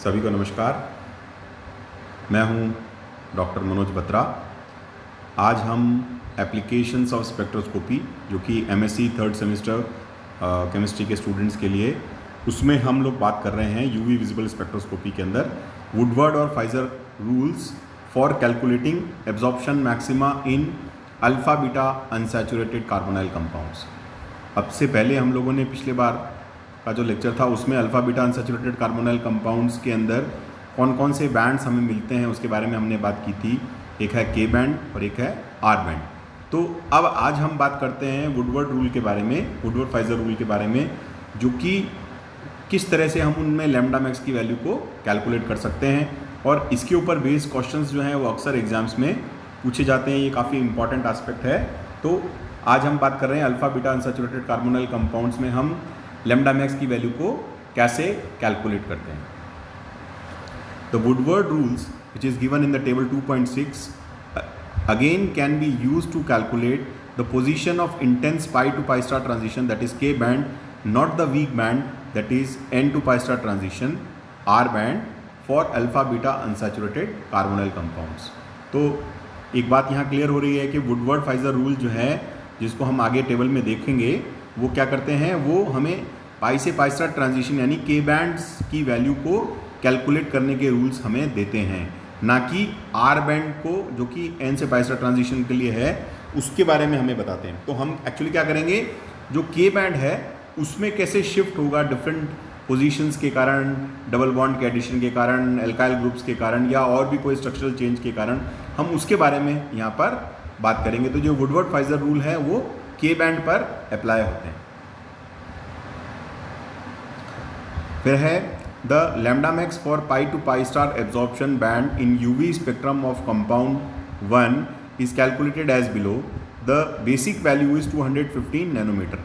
सभी को नमस्कार। मैं हूं डॉक्टर मनोज बत्रा। आज हम एप्लीकेशंस ऑफ स्पेक्ट्रोस्कोपी जो कि एमएससी थर्ड सेमेस्टर केमिस्ट्री के स्टूडेंट्स के लिए, उसमें हम लोग बात कर रहे हैं यूवी विजिबल स्पेक्ट्रोस्कोपी के अंदर वुडवर्ड और Pfizer rules for calculating absorption maxima in alpha beta unsaturated carbonyl compounds. अब से पहले हम लोगों ने पिछले बार का जो लेक्चर था उसमें alpha beta unsaturated carbonyl compounds के अंदर कौन कौन से बैंड्स हमें मिलते हैं उसके बारे में हमने बात की थी। एक है के बैंड और एक है आर बैंड। तो अब आज हम बात करते हैं वुडवर्ड रूल के बारे में, वुडवर्ड फाइजर रूल के बारे में, जो कि किस तरह से हम उनमें लैम्डा मैक्स की वैल्यू को कैलकुलेट कर सकते हैं। और इसके ऊपर बेस्ड क्वेश्चंस जो हैं वो अक्सर एग्जाम्स में पूछे जाते हैं। ये काफ़ी इंपॉर्टेंट एस्पेक्ट है। तो आज हम बात कर रहे हैं alpha beta unsaturated carbonyl compounds में हम लैम्डा मैक्स की वैल्यू को कैसे कैलकुलेट करते हैं। The Woodward rules which is given in the table 2.6 again can be used to calculate the position of intense pi to pi star transition, that is K band, not the weak band, that is N to pi star transition, R band, for alpha beta unsaturated carbonyl compounds। तो एक बात यहाँ clear हो रही है कि Woodward Pfizer rule जो है, जिसको हम आगे टेबल में देखेंगे, वो क्या करते हैं, वो हमें पाई से पाई स्टार ट्रांजिशन यानी के बैंड्स की वैल्यू को कैलकुलेट करने के रूल्स हमें देते हैं, ना कि आर बैंड को जो कि एन से पाई स्टार ट्रांजिशन के लिए है उसके बारे में हमें बताते हैं। तो हम एक्चुअली क्या करेंगे, जो के बैंड है उसमें कैसे शिफ्ट होगा डिफरेंट पोजीशंस के कारण, डबल बॉन्ड के एडिशन के कारण, एल्काइल ग्रुप्स के कारण, या और भी कोई स्ट्रक्चरल चेंज के कारण, हम उसके बारे में यहाँ पर बात करेंगे। तो जो वुडवर्ड फाइजर रूल है वो के बैंड पर अप्लाई होते हैं। फिर है the lambda max for pi to pi star absorption band in UV spectrum of compound 1 is calculated as below. The basic value is 215 nanometre.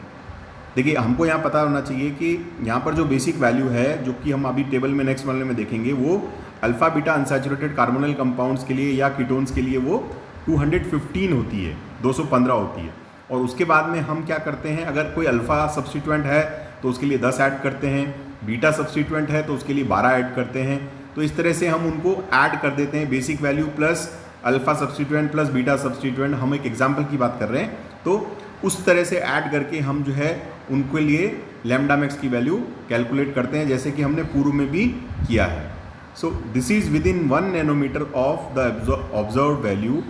देखिए, हमको यहाँ पता होना चाहिए कि यहाँ पर जो बेसिक वैल्यू है, जो कि हम अभी टेबल में नेक्स्ट वाले में देखेंगे, वो alpha beta unsaturated carbonyl compounds के लिए या कीटोन्स के लिए वो 215 होती है, 215 होती है। और उसके बाद में हम क्या करते हैं, अगर कोई अल्फ़ा सब्स्टिट्यूएंट है तो उसके लिए 10 ऐड करते हैं, बीटा सब्स्टिट्यूएंट है तो उसके लिए 12 ऐड करते हैं। तो इस तरह से हम उनको ऐड कर देते हैं, basic value plus alpha substituent plus beta substituent. हम एक एग्जांपल की बात कर रहे हैं, तो उस तरह से ऐड करके हम जो है उनके लिए लैम्डा मैक्स की वैल्यू कैलकुलेट करते हैं, जैसे कि हमने पूर्व में भी किया है। So this is within 1 nanometre of the observed value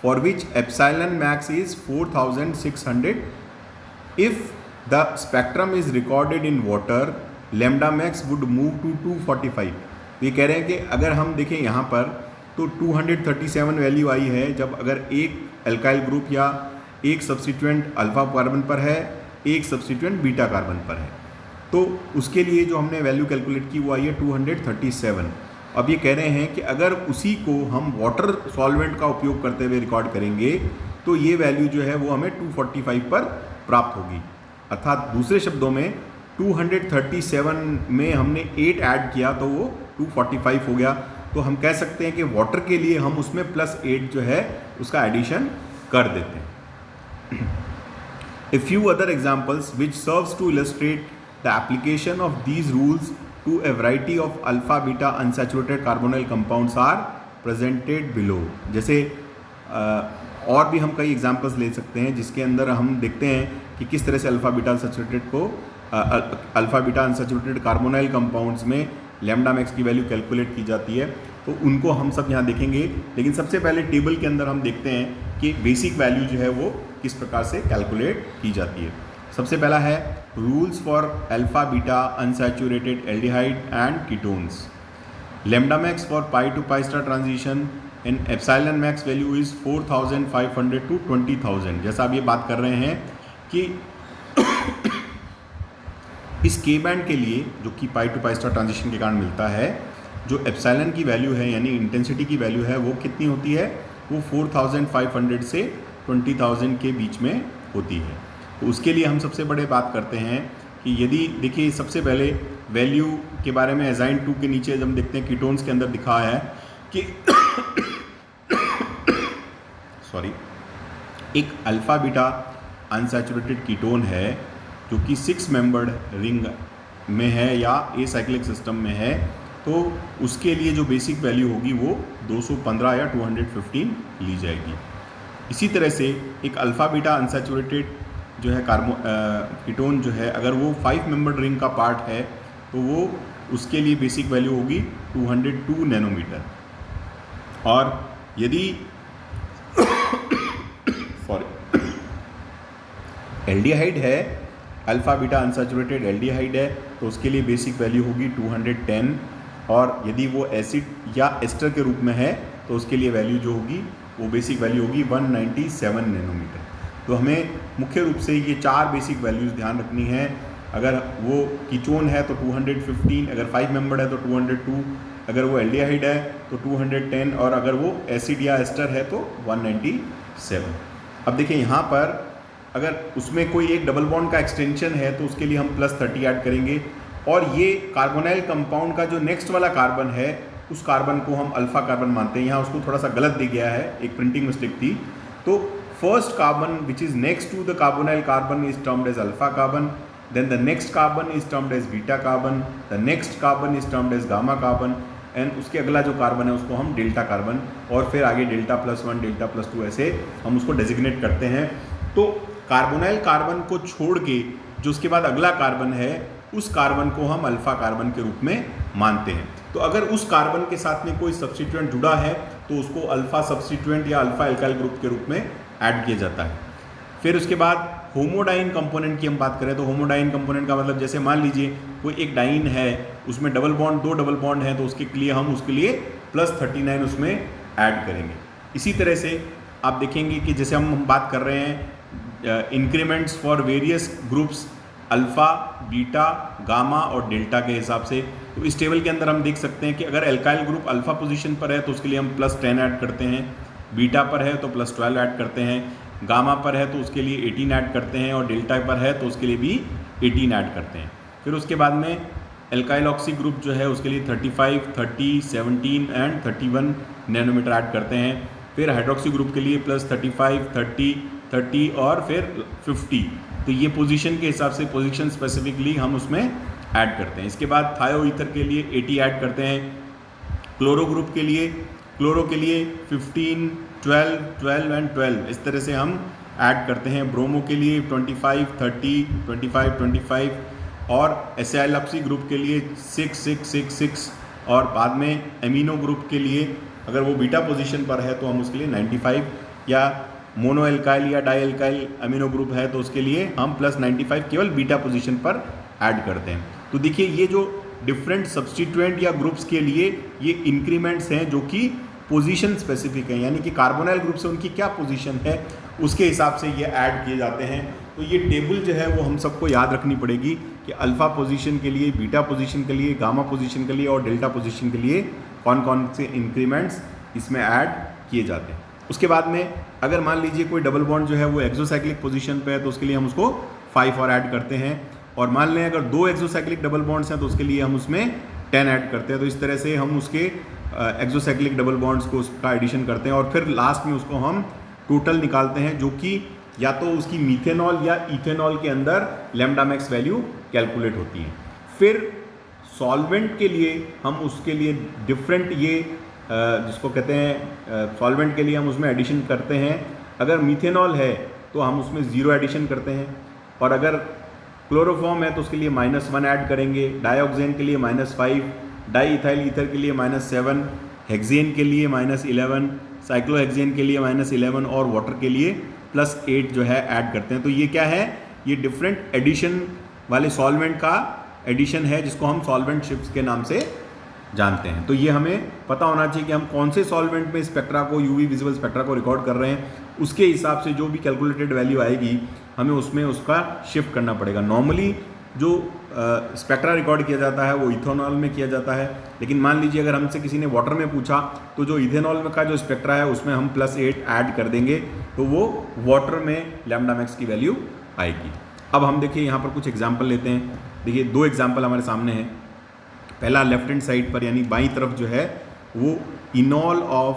for which epsilon max is 4600. If the spectrum is recorded in water, lambda max would move to 245। ये कह रहे हैं कि अगर हम देखें यहाँ पर तो 237 वैल्यू आई है जब अगर एक एल्काइल ग्रुप या एक सब्स्टिट्यूएंट अल्फा कार्बन पर है, एक सब्स्टिट्यूएंट बीटा कार्बन पर है, तो उसके लिए जो हमने वैल्यू कैलकुलेट की वो आई है 237। अब ये कह रहे हैं कि अगर उसी को हम वाटर सॉल्वेंट का उपयोग करते हुए रिकॉर्ड करेंगे तो ये वैल्यू जो है वो हमें 245 पर प्राप्त होगी। अर्थात दूसरे शब्दों में 237 में हमने 8 ऐड किया तो वो 245 हो गया। तो हम कह सकते हैं कि वाटर के लिए हम उसमें +8 जो है उसका एडिशन कर देते हैं। A few other examples which serves to illustrate the application of these rules to a variety of alpha beta unsaturated carbonyl compounds are presented below। जैसे और भी हम कई एग्जांपल्स ले सकते हैं जिसके अंदर हम देखते हैं कि किस तरह से alpha beta unsaturated carbonyl compounds में लैम्डा मैक्स की वैल्यू कैलकुलेट की जाती है। तो उनको हम सब यहाँ देखेंगे, लेकिन सबसे पहले टेबल के अंदर हम देखते हैं कि बेसिक वैल्यू जो है वो किस प्रकार से कैलकुलेट की जाती है। सबसे पहला है rules for alpha beta unsaturated aldehyde and ketones. Lambda max for pi to pi star transition and epsilon max value is 4500 to 20000। जैसा आप ये बात कर रहे हैं कि इस के बैंड के लिए जो कि पाई टू पाई स्टार ट्रांजिशन के कारण मिलता है, जो एप्सिलॉन की वैल्यू है यानी इंटेंसिटी की वैल्यू है वो कितनी होती है, वो 4500 से 20000 के बीच में होती है। तो उसके लिए हम सबसे बड़े बात करते हैं कि यदि देखिए सबसे पहले वैल्यू के बारे में एजाइन 2 के नीचे जब हम देखते हैं कीटोन्स के अंदर दिखा है कि एक अल्फा बीटा अनसैचुरेटेड कीटोन है जो कि 6 मेंबर्ड रिंग में है या ए साइक्लिक सिस्टम में है, तो उसके लिए जो बेसिक वैल्यू होगी वो 215 या 215 ली जाएगी। इसी तरह से एक अल्फ़ा बीटा अनसैचुरेटेड जो है कीटोन जो है, अगर वो 5 मेंबर्ड रिंग का पार्ट है तो वो उसके लिए बेसिक वैल्यू होगी 202 नैनोमीटर। और यदि सॉरी एल्डिहाइड है, अल्फ़ा बीटा अनसैचुरेटेड एल्डिहाइड है, तो उसके लिए बेसिक वैल्यू होगी 210। और यदि वो एसिड या एस्टर के रूप में है तो उसके लिए वैल्यू जो होगी वो बेसिक वैल्यू होगी 197 नैनोमीटर। तो हमें मुख्य रूप से ये 4 बेसिक वैल्यूज़ ध्यान रखनी है। अगर वो कीटोन है तो 215, अगर 5 मेंबर्ड है तो 202, अगर वो एल्डिहाइड है तो 210, और अगर वो एसिड या एस्टर है तो 197। अब देखिए यहाँ पर अगर उसमें कोई एक डबल बॉन्ड का एक्सटेंशन है तो उसके लिए हम +30 ऐड करेंगे। और ये कार्बोनाइल कंपाउंड का जो नेक्स्ट वाला कार्बन है उस कार्बन को हम अल्फ़ा कार्बन मानते हैं। यहाँ उसको थोड़ा सा गलत दिया गया है, एक प्रिंटिंग मिस्टेक थी। तो first carbon which is next to the carbonyl carbon is termed as alpha carbon, then the next carbon is termed as beta carbon, the next carbon is termed as gamma carbon, and उसके अगला जो carbon है उसको हम delta carbon, और फिर आगे डेल्टा+1 डेल्टा+2 ऐसे हम उसको डेजिग्नेट करते हैं। तो कार्बोनाइल कार्बन को छोड़ के जो उसके बाद अगला कार्बन है उस कार्बन को हम अल्फ़ा कार्बन के रूप में मानते हैं। तो अगर उस कार्बन के साथ में कोई सब्स्टिट्यूएंट जुड़ा है तो उसको अल्फ़ा सब्स्टिट्यूएंट या अल्फ़ा एल्काइल ग्रुप के रूप में ऐड किया जाता है। फिर उसके बाद होमोडाइन कंपोनेंट की हम बात करें तो होमोडाइन कंपोनेंट का मतलब जैसे मान लीजिए कोई एक डाइन है, उसमें डबल बॉन्ड, 2 डबल बॉन्ड है, तो उसके लिए हम उसके लिए +39 उसमें ऐड करेंगे। इसी तरह से आप देखेंगे कि जैसे हम बात कर रहे हैं increments for various groups alpha, beta, gamma और डेल्टा के हिसाब से, तो इस टेबल के अंदर हम देख सकते हैं कि अगर एल्काइल ग्रुप अल्फ़ा पोजीशन पर है तो उसके लिए हम +10 ऐड करते हैं, बीटा पर है तो +12 ऐड करते हैं, गामा पर है तो उसके लिए 18 ऐड करते हैं, और डेल्टा पर है तो उसके लिए भी 18 ऐड करते हैं। फिर उसके बाद में एल्काइल ऑक्सी ग्रुप जो है उसके लिए 35, 30, 17 एंड 31 नैनोमीटर ऐड करते हैं। फिर हाइड्रोक्सी ग्रुप के लिए +35, 30 और फिर 50। तो ये पोजीशन के हिसाब से पोजीशन स्पेसिफिकली हम उसमें ऐड करते हैं। इसके बाद थायो ईथर के लिए 80 ऐड करते हैं। क्लोरो ग्रुप के लिए 15, 12, 12 एंड 12 इस तरह से हम ऐड करते हैं। ब्रोमो के लिए 25, 30, 25, 25 और एसिटाइलऑक्सी ग्रुप के लिए 6, 6, 6, 6 और बाद में एमिनो ग्रुप के लिए अगर वो बीटा पोजीशन पर है तो हम उसके लिए 95, या मोनो एल्काइल या डाई एल्काइल अमीनो ग्रुप है तो उसके लिए हम +95 केवल बीटा पोजीशन पर ऐड करते हैं। तो देखिए ये जो डिफरेंट सब्स्टिट्यूएंट या ग्रुप्स के लिए ये इंक्रीमेंट्स हैं जो कि पोजीशन स्पेसिफिक है, यानी कि कार्बोनाइल ग्रुप से उनकी क्या पोजीशन है उसके हिसाब से ये ऐड किए जाते हैं। तो ये टेबल जो है वो हम सबको याद रखनी पड़ेगी कि अल्फ़ा पोजीशन के लिए, बीटा पोजीशन के लिए, गामा पोजीशन के लिए और डेल्टा पोजीशन के लिए कौन कौन से इंक्रीमेंट्स इसमें ऐड किए जाते हैं। उसके बाद में अगर मान लीजिए कोई डबल बॉन्ड जो है वो एक्सोसाइक्लिक पोजीशन पे है तो उसके लिए हम उसको 5 और ऐड करते हैं, और मान लें अगर 2 एक्सोसाइक्लिक डबल बॉन्ड्स हैं तो उसके लिए हम उसमें 10 ऐड करते हैं। तो इस तरह से हम उसके एक्सोसाइक्लिक डबल बॉन्ड्स को उसका एडिशन करते हैं और फिर लास्ट में उसको हम टोटल निकालते हैं, जो कि या तो उसकी मीथेनॉल या इथेनॉल के अंदर लैम्डा मैक्स वैल्यू कैलकुलेट होती है। फिर सॉल्वेंट के लिए हम उसके लिए डिफरेंट ये जिसको कहते हैं सॉल्वेंट के लिए हम उसमें एडिशन करते हैं। अगर मीथेनॉल है तो हम उसमें 0 एडिशन करते हैं, और अगर क्लोरोफॉर्म है तो उसके लिए -1 ऐड करेंगे, डाइऑक्सेन के लिए -5, डाई इथाइल ईथर के लिए -7, हेक्सेन के लिए -11, साइक्लोहेक्सेन के लिए -11 और वाटर के लिए +8 जो है ऐड करते हैं। तो ये क्या है, ये डिफरेंट एडिशन वाले सॉल्वेंट का एडिशन है जिसको हम सॉल्वेंट शिफ्ट्स के नाम से जानते हैं। तो ये हमें पता होना चाहिए कि हम कौन से सॉल्वेंट में स्पेक्ट्रा को, यूवी विजिबल स्पेक्ट्रा को रिकॉर्ड कर रहे हैं, उसके हिसाब से जो भी कैलकुलेटेड वैल्यू आएगी हमें उसमें उसका शिफ्ट करना पड़ेगा। नॉर्मली जो स्पेक्ट्रा रिकॉर्ड किया जाता है वो इथेनॉल में किया जाता है, लेकिन मान लीजिए अगर हमसे किसी ने वाटर में पूछा तो जो इथेनॉल में का जो स्पेक्ट्रा है उसमें हम +8 ऐड कर देंगे तो वो वाटर में लैम्डा मैक्स की वैल्यू आएगी। अब हम देखिए यहाँ पर कुछ एग्जाम्पल लेते हैं। देखिए 2 एग्जाम्पल हमारे सामने हैं। पहला लेफ्ट हैंड साइड पर यानी बाईं तरफ जो है वो इनॉल ऑफ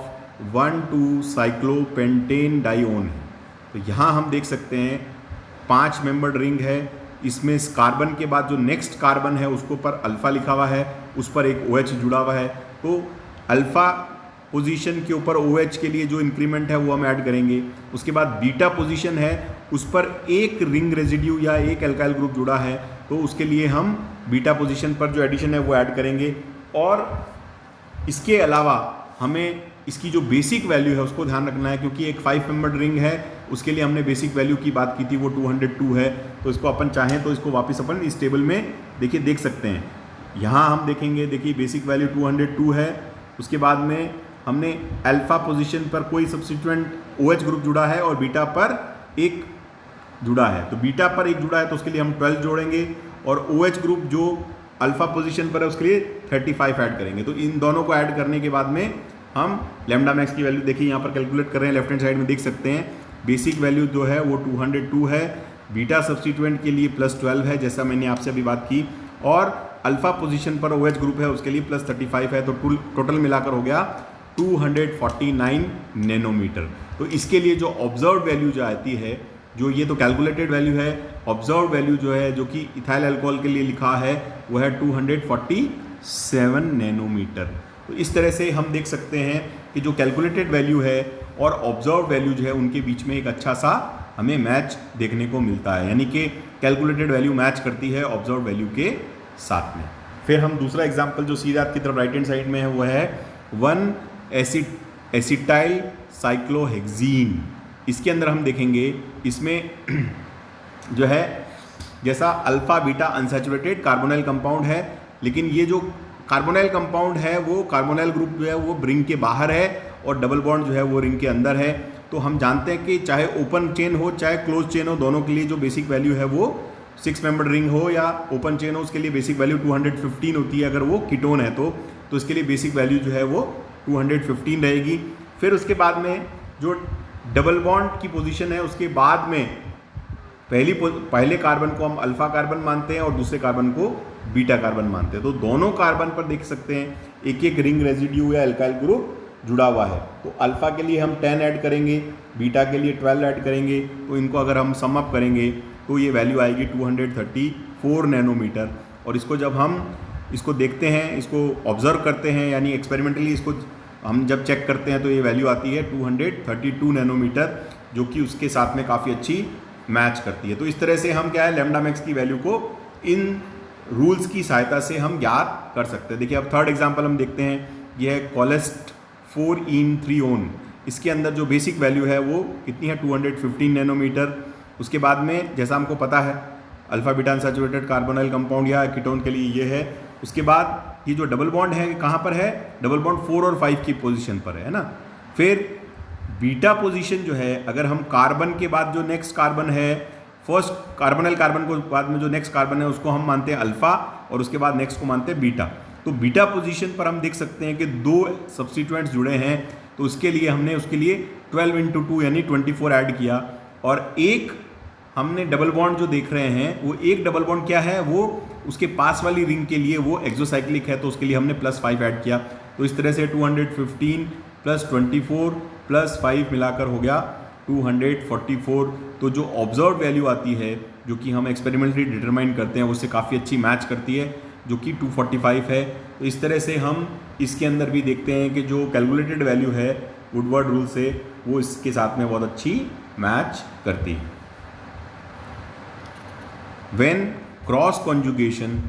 1,2-साइक्लोपेंटेन डाइओन है। तो यहाँ हम देख सकते हैं 5 मेंबर्ड रिंग है, इसमें इस कार्बन के बाद जो नेक्स्ट कार्बन है उसको पर अल्फ़ा लिखा हुआ है, उस पर एक OH जुड़ा हुआ है, तो अल्फ़ा पोजीशन के ऊपर OH के लिए जो इंक्रीमेंट है वो हम ऐड करेंगे। उसके बाद बीटा पोजीशन है, उस पर एक रिंग रेजिड्यू या एक एल्काइल ग्रुप जुड़ा है, तो उसके लिए हम बीटा पोजीशन पर जो एडिशन है वो ऐड करेंगे। और इसके अलावा हमें इसकी जो बेसिक वैल्यू है उसको ध्यान रखना है, क्योंकि एक 5 मेंबर्ड रिंग है, उसके लिए हमने बेसिक वैल्यू की बात की थी, वो 202 है। तो इसको अपन चाहें तो इसको वापस अपन इस टेबल में देखिए देख सकते हैं। यहाँ हम देखेंगे, देखिए बेसिक वैल्यू 202 है। उसके बाद में हमने अल्फा पोजीशन पर कोई सब्स्टिट्यूएंट OH ग्रुप जुड़ा है और बीटा पर एक जुड़ा है, तो बीटा पर एक जुड़ा है तो उसके लिए हम 12 जोड़ेंगे, और OH ग्रुप जो अल्फा पोजीशन पर है उसके लिए 35 ऐड करेंगे। तो इन दोनों को ऐड करने के बाद में हम लैम्डा मैक्स की वैल्यू देखिए यहाँ पर कैलकुलेट कर रहे हैं, लेफ्ट हैंड साइड में देख सकते हैं। बेसिक वैल्यू जो है वो 202 है, बीटा सब्स्टिट्यूएंट के लिए +12 है जैसा मैंने आपसे अभी बात की, और अल्फा पोजीशन पर OH ग्रुप है उसके लिए +35 है, तो टोटल मिलाकर हो गया 249 नैनोमीटर। तो इसके लिए जो ऑब्जर्व वैल्यू जो आती है, जो ये तो कैलकुलेटेड वैल्यू है, ऑब्जर्व वैल्यू जो है जो कि इथाइल अल्कोहल के लिए लिखा है वो है 247 नैनोमीटर। तो इस तरह से हम देख सकते हैं कि जो कैलकुलेटेड वैल्यू है और ऑब्जर्व वैल्यू जो है उनके बीच में एक अच्छा सा हमें मैच देखने को मिलता है, यानी कि कैलकुलेटेड वैल्यू मैच करती है ऑब्जर्व वैल्यू के साथ में। फिर हम दूसरा एग्जाम्पल जो सीधा आपकी तरफ राइट हैंड साइड में है वो है 1-एसिटाइल साइक्लोहेक्सीन। इसके अंदर हम देखेंगे, इसमें जो है जैसा alpha beta unsaturated carbonyl compound है, लेकिन ये जो कार्बोनाइल कंपाउंड है वो कार्बोनाइल ग्रुप जो है वो रिंग के बाहर है और डबल बॉन्ड जो है वो रिंग के अंदर है। तो हम जानते हैं कि चाहे ओपन चेन हो चाहे क्लोज चेन हो, दोनों के लिए जो बेसिक वैल्यू है वो 6 मेंबर्ड रिंग हो या ओपन चेन हो, उसके लिए बेसिक वैल्यू 215 होती है। अगर वो कीटोन है तो इसके लिए बेसिक वैल्यू जो है वो 215 रहेगी। फिर उसके बाद में जो डबल बॉन्ड की पोजीशन है उसके बाद में पहले कार्बन को हम अल्फा कार्बन मानते हैं और दूसरे कार्बन को बीटा कार्बन मानते हैं। तो दोनों कार्बन पर देख सकते हैं एक एक रिंग रेजिड्यू या एल्काइल ग्रुप जुड़ा हुआ है। तो अल्फा के लिए हम 10 ऐड करेंगे, बीटा के लिए 12 ऐड करेंगे, तो इनको अगर हम सम अप करेंगे तो ये वैल्यू आएगी 234 नैनोमीटर। और इसको जब हम इसको देखते हैं, इसको ऑब्जर्व करते हैं, यानी एक्सपेरिमेंटली इसको हम जब चेक करते हैं तो ये वैल्यू आती है 232 नैनोमीटर, जो कि उसके साथ में काफ़ी अच्छी मैच करती है। तो इस तरह से हम क्या है लैम्डा मैक्स की वैल्यू को इन रूल्स की सहायता से हम ज्ञात कर सकते हैं। देखिए अब थर्ड एग्जांपल हम देखते हैं, यह है कोलेस्ट 4-ene-3-one। इसके अंदर जो बेसिक वैल्यू है वो कितनी है 215 नैनोमीटर। उसके बाद में जैसा हमको पता है alpha beta unsaturated carbonyl compound या कीटोन के लिए ये है। उसके बाद ये जो डबल बॉन्ड है कहाँ पर है, डबल बॉन्ड 4 और 5 की पोजीशन पर है ना। फिर बीटा पोजीशन जो है, अगर हम कार्बन के बाद जो नेक्स्ट कार्बन है, फर्स्ट कार्बोनाइल कार्बन को बाद में जो नेक्स्ट कार्बन है उसको हम मानते हैं अल्फा और उसके बाद नेक्स्ट को मानते हैं बीटा। तो बीटा पोजीशन पर हम देख सकते हैं कि 2 सब्स्टिट्यूएंट्स जुड़े हैं, तो उसके लिए हमने उसके लिए 12 × 2 यानी 24 ऐड किया। और एक हमने डबल बॉन्ड जो देख रहे हैं वो एक डबल बॉन्ड क्या है, वो उसके पास वाली रिंग के लिए वो एक्सोसाइक्लिक है, तो उसके लिए हमने +5 ऐड किया। तो इस तरह से 215 + 24 + 5 मिलाकर हो गया 244। तो जो ऑब्जर्व वैल्यू आती है जो कि हम एक्सपेरिमेंटली डिटरमाइन करते हैं उससे काफ़ी अच्छी मैच करती है, जो कि 245 है। तो इस तरह से हम इसके अंदर भी देखते हैं कि जो कैलकुलेटेड वैल्यू है वुडवर्ड रूल से वो इसके साथ में बहुत अच्छी मैच करती है। When cross conjugation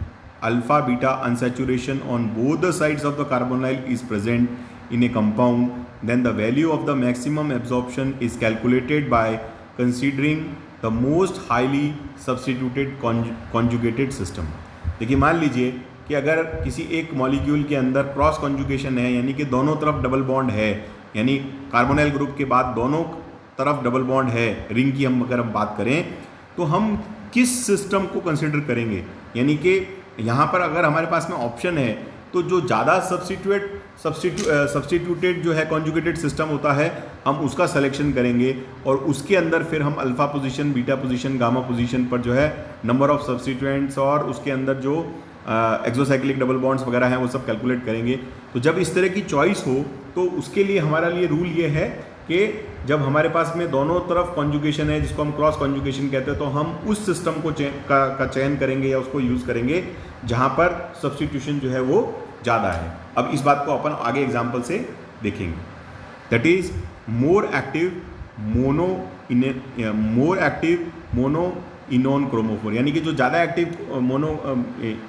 alpha beta unsaturation on both the sides of the carbonyl is present in a compound, then the value of the maximum absorption is calculated by considering the most highly substituted conjugated system। देखिए मान लीजिए कि अगर किसी एक molecule के अंदर cross conjugation है, यानी कि दोनों तरफ डबल बॉन्ड है, यानी कार्बोनाइल ग्रुप के बाद दोनों तरफ डबल बॉन्ड है, रिंग की हम अगर बात करें, तो हम किस सिस्टम को कंसिडर करेंगे। यानी कि यहाँ पर अगर हमारे पास में ऑप्शन है तो जो ज़्यादा सब्स्टिट्यूटेड जो है कॉन्जुगेटेड सिस्टम होता है हम उसका सिलेक्शन करेंगे, और उसके अंदर फिर हम alpha position, beta position, gamma position पर जो है नंबर ऑफ सब्स्टिट्यूएंट्स और उसके अंदर जो एक्सोसाइक्लिक डबल बॉन्ड्स वगैरह हैं वो सब कैलकुलेट करेंगे। तो जब इस तरह की चॉइस हो तो उसके लिए हमारा लिए रूल ये है कि जब हमारे पास में दोनों तरफ कॉन्जुगेशन है, जिसको हम क्रॉस कॉन्जुगेशन कहते हैं, तो हम उस सिस्टम को का चयन करेंगे या उसको यूज़ करेंगे जहाँ पर सब्स्टिट्यूशन जो है वो ज़्यादा है। अब इस बात को अपन आगे एग्जाम्पल से देखेंगे। That is more active mono इनोन chromophore, यानी कि जो ज़्यादा एक्टिव मोनो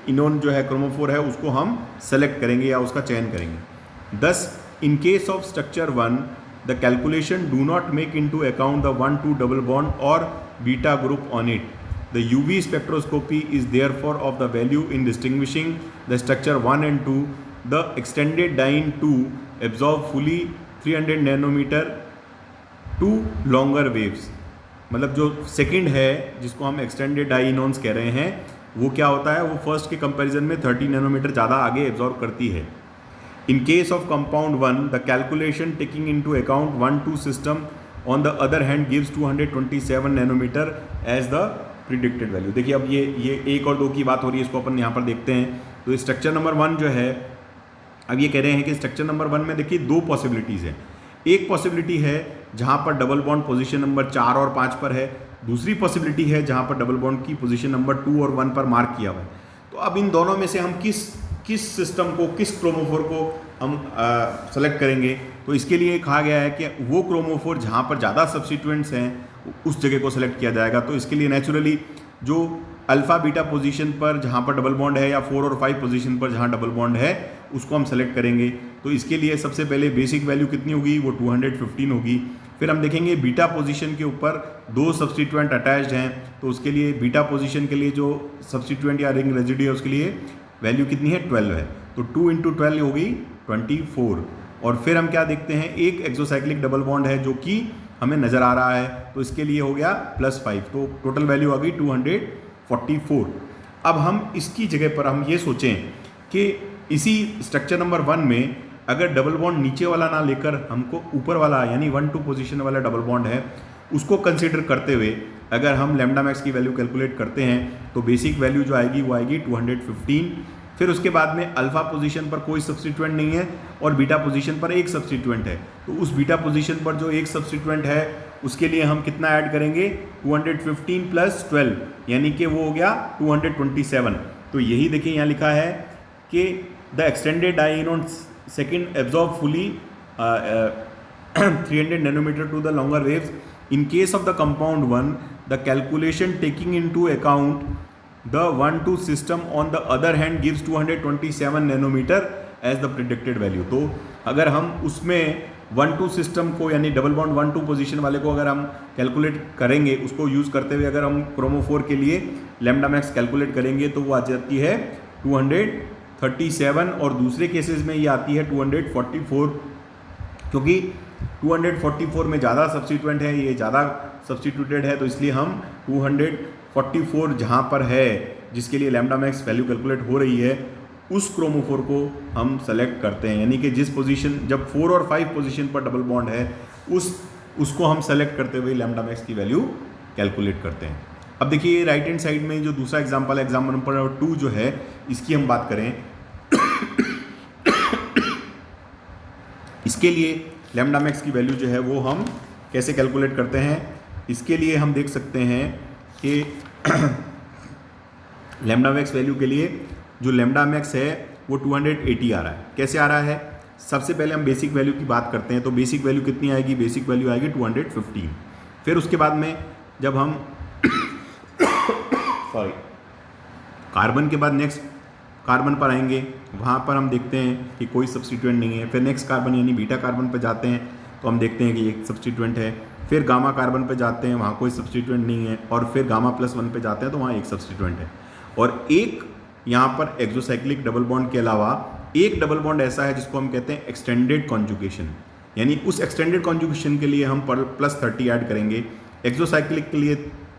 इनोन जो है क्रोमोफोर है उसको हम सेलेक्ट करेंगे या उसका चयन करेंगे। दस in case of structure 1 the calculation do not make into account the 1,2 double bond or beta group on it. The UV spectroscopy is therefore of the value in distinguishing the structure 1 and 2. The extended dyne 2 absorb fully 300 nanometer to longer waves. मतलब जो second है जिसको हम extended डाइनॉन्स कह रहे हैं वो क्या होता है, वो फर्स्ट के कंपैरिजन में 30 नैनोमीटर ज़्यादा आगे एब्जॉर्ब करती है। In case of compound 1, the calculation taking into account 1,2 system on the other hand gives 227 nanometer as the predicted value। देखिए अब ये 1 और 2 की बात हो रही है, इसको अपन यहाँ पर देखते हैं। तो स्ट्रक्चर नंबर 1 जो है, अब ये कह रहे हैं कि स्ट्रक्चर नंबर 1 में देखिए 2 पॉसिबिलिटीज़ हैं। एक पॉसिबिलिटी है जहाँ पर डबल बॉन्ड पोजीशन नंबर 4 और 5 पर है, दूसरी पॉसिबिलिटी है जहाँ पर डबल बॉन्ड की पोजीशन नंबर 2 और 1 पर मार्क किया हुआ है। तो अब इन दोनों में से हम किस सिस्टम को, किस क्रोमोफोर को हम सेलेक्ट करेंगे, तो इसके लिए कहा गया है कि वो क्रोमोफोर जहाँ पर ज़्यादा सब्स्टिट्यूएंट्स हैं उस जगह को सेलेक्ट किया जाएगा। तो इसके लिए नेचुरली जो अल्फ़ा बीटा पोजीशन पर जहाँ पर डबल बॉन्ड है या 4 और 5 पोजीशन पर जहाँ डबल बॉन्ड है उसको हम सेलेक्ट करेंगे। तो इसके लिए सबसे पहले बेसिक वैल्यू कितनी होगी, वो 215 होगी। फिर हम देखेंगे बीटा पोजीशन के ऊपर 2 सब्स्टिट्यूएंट अटैच्ड हैं, तो उसके लिए बीटा पोजीशन के लिए जो सब्स्टिट्यूएंट या रिंग रेजिड्यू है उसके लिए वैल्यू कितनी है, 12 है। तो 2 × 12 होगी 24। और फिर हम क्या देखते हैं, एक एक्सोसाइक्लिक डबल बॉन्ड है जो कि हमें नज़र आ रहा है, तो इसके लिए हो गया +5, तो टोटल वैल्यू आ गई 244। अब हम इसकी जगह पर हम ये सोचें कि इसी स्ट्रक्चर नंबर 1 में अगर डबल बॉन्ड नीचे वाला ना लेकर हमको ऊपर वाला यानी 1-2 पोजीशन वाला डबल बॉन्ड है उसको कंसिडर करते हुए अगर हम लैम्डा मैक्स की वैल्यू कैलकुलेट करते हैं तो बेसिक वैल्यू जो आएगी वो आएगी 215। फिर उसके बाद में अल्फा पोजीशन पर कोई सब्स्टिट्यूएंट नहीं है और बीटा पोजीशन पर एक सब्स्टिट्यूएंट है, तो उस बीटा पोजीशन पर जो एक सब्स्टिट्यूएंट है उसके लिए हम कितना ऐड करेंगे, 215 + 12 यानी कि वो हो गया 227। तो यही देखिए यहाँ लिखा है कि the extended dienone second absorb fully 300 nanometre to the longer waves. In case of the compound 1, the calculation taking into account the 1-2 system on the other hand gives 227 nanometer as the predicted value। तो अगर हम उसमें 1-2 system को यानी double bond 1-2 position वाले को अगर हम कैलकुलेट करेंगे, उसको यूज़ करते हुए अगर हम क्रोमोफोर के लिए लैम्डा मैक्स कैलकुलेट करेंगे तो वो आ जाती है 237 और दूसरे केसेस में ये आती है 244, क्योंकि 244 में ज़्यादा सब्स्टिट्यूएंट है, ये ज़्यादा सब्स्टिट्यूटेड है, तो इसलिए हम 244 जहाँ पर है जिसके लिए लैम्डा मैक्स वैल्यू कैलकुलेट हो रही है उस क्रोमोफोर को हम सेलेक्ट करते हैं, यानी कि जिस पोजीशन जब 4 और 5 पोजीशन पर डबल बॉन्ड है उसको हम सेलेक्ट करते हुए लैम्डा मैक्स की वैल्यू कैलकुलेट करते हैं। अब देखिए राइट हैंड साइड में जो दूसरा एग्जाम्पल है, एग्जाम्पल नंबर 2 जो है, इसकी हम बात करें इसके लिए लैम्डा मैक्स की वैल्यू जो है वो हम कैसे कैलकुलेट करते हैं। इसके लिए हम देख सकते हैं कि लैम्डा मैक्स वैल्यू के लिए जो लैम्डा मैक्स है वो 280 आ रहा है। कैसे आ रहा है, सबसे पहले हम बेसिक वैल्यू की बात करते हैं। तो बेसिक वैल्यू कितनी आएगी, बेसिक वैल्यू आएगी 215। फिर उसके बाद में जब हम कार्बन के बाद नेक्स्ट कार्बन पर आएंगे, वहाँ पर हम देखते हैं कि कोई सब्स्टिट्यूएंट नहीं है। फिर नेक्स्ट कार्बन यानी बीटा कार्बन पर जाते हैं तो हम देखते हैं कि एक सब्स्टिट्यूएंट है। फिर गामा कार्बन पर जाते हैं, वहाँ कोई सब्स्टिट्यूएंट नहीं है। और फिर गामा +1 पे जाते हैं तो वहाँ एक सब्स्टिट्यूएंट है। और एक यहाँ पर एक्सोसाइक्लिक डबल बॉन्ड के अलावा एक डबल बॉन्ड ऐसा है जिसको हम कहते हैं एक्सटेंडेड कॉन्जुगेशन, यानी उस एक्सटेंडेड कॉन्जुगेशन के लिए हम +30 ऐड करेंगे, एक्सोसाइक्लिक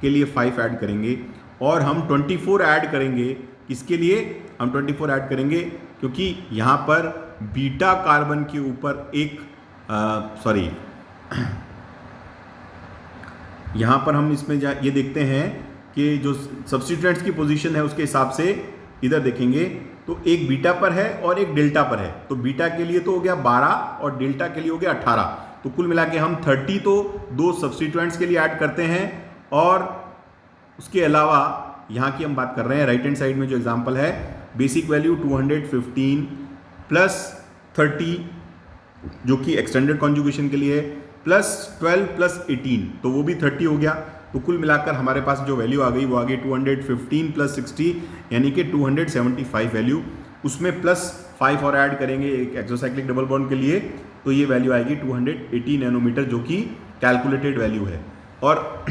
के लिए 5 ऐड करेंगे और हम 24 ऐड करेंगे। किसके लिए हम 24 ऐड करेंगे, क्योंकि यहाँ पर बीटा कार्बन के ऊपर एक यहाँ पर हम इसमें ये देखते हैं कि जो सब्स्टिट्यूएंट्स की पोजीशन है उसके हिसाब से इधर देखेंगे तो एक बीटा पर है और एक डेल्टा पर है। तो बीटा के लिए तो हो गया 12 और डेल्टा के लिए हो गया 18। तो कुल मिला के हम 30 तो दो सब्स्टिट्यूएंट्स के लिए ऐड करते हैं, और उसके अलावा यहाँ की हम बात कर रहे हैं राइट हैंड साइड में जो एग्जांपल है, बेसिक वैल्यू 215 प्लस 30 जो कि एक्सटेंडेड कॉन्जुगेशन के लिए प्लस 12 प्लस 18 तो वो भी 30 हो गया। तो कुल मिलाकर हमारे पास जो वैल्यू आ गई वो आ गई 215 प्लस 60 यानी कि 275 वैल्यू। उसमें प्लस 5 और ऐड करेंगे एक एक्सोसाइक्लिक डबल बॉन्ड के लिए, तो ये वैल्यू आएगी 280 नैनोमीटर जो कि कैलकुलेटेड वैल्यू है। और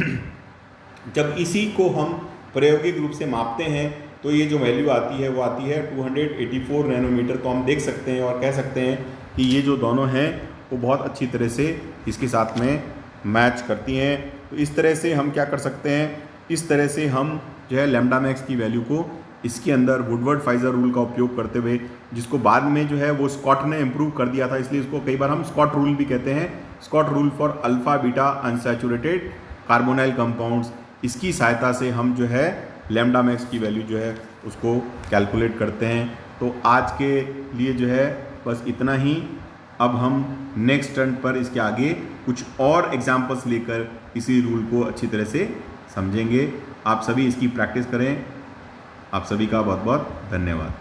जब इसी को हम प्रायोगिक रूप से मापते हैं तो ये जो वैल्यू आती है वो आती है 284 नैनोमीटर। तो हम देख सकते हैं और कह सकते हैं कि ये जो दोनों हैं वो बहुत अच्छी तरह से इसके साथ में मैच करती हैं। तो इस तरह से हम क्या कर सकते हैं, इस तरह से हम जो है लैम्डा मैक्स की वैल्यू को इसके अंदर वुडवर्ड फाइजर रूल का उपयोग करते हुए, जिसको बाद में जो है वो स्कॉट ने इम्प्रूव कर दिया था, इसलिए इसको कई बार हम स्कॉट रूल भी कहते हैं, Scott rule for alpha beta unsaturated carbonyl compounds, इसकी सहायता से हम जो है लैम्डा मैक्स की वैल्यू जो है उसको कैलकुलेट करते हैं। तो आज के लिए जो है बस इतना ही। अब हम नेक्स्ट टर्न पर इसके आगे कुछ और एग्जाम्पल्स लेकर इसी रूल को अच्छी तरह से समझेंगे। आप सभी इसकी प्रैक्टिस करें। आप सभी का बहुत बहुत धन्यवाद।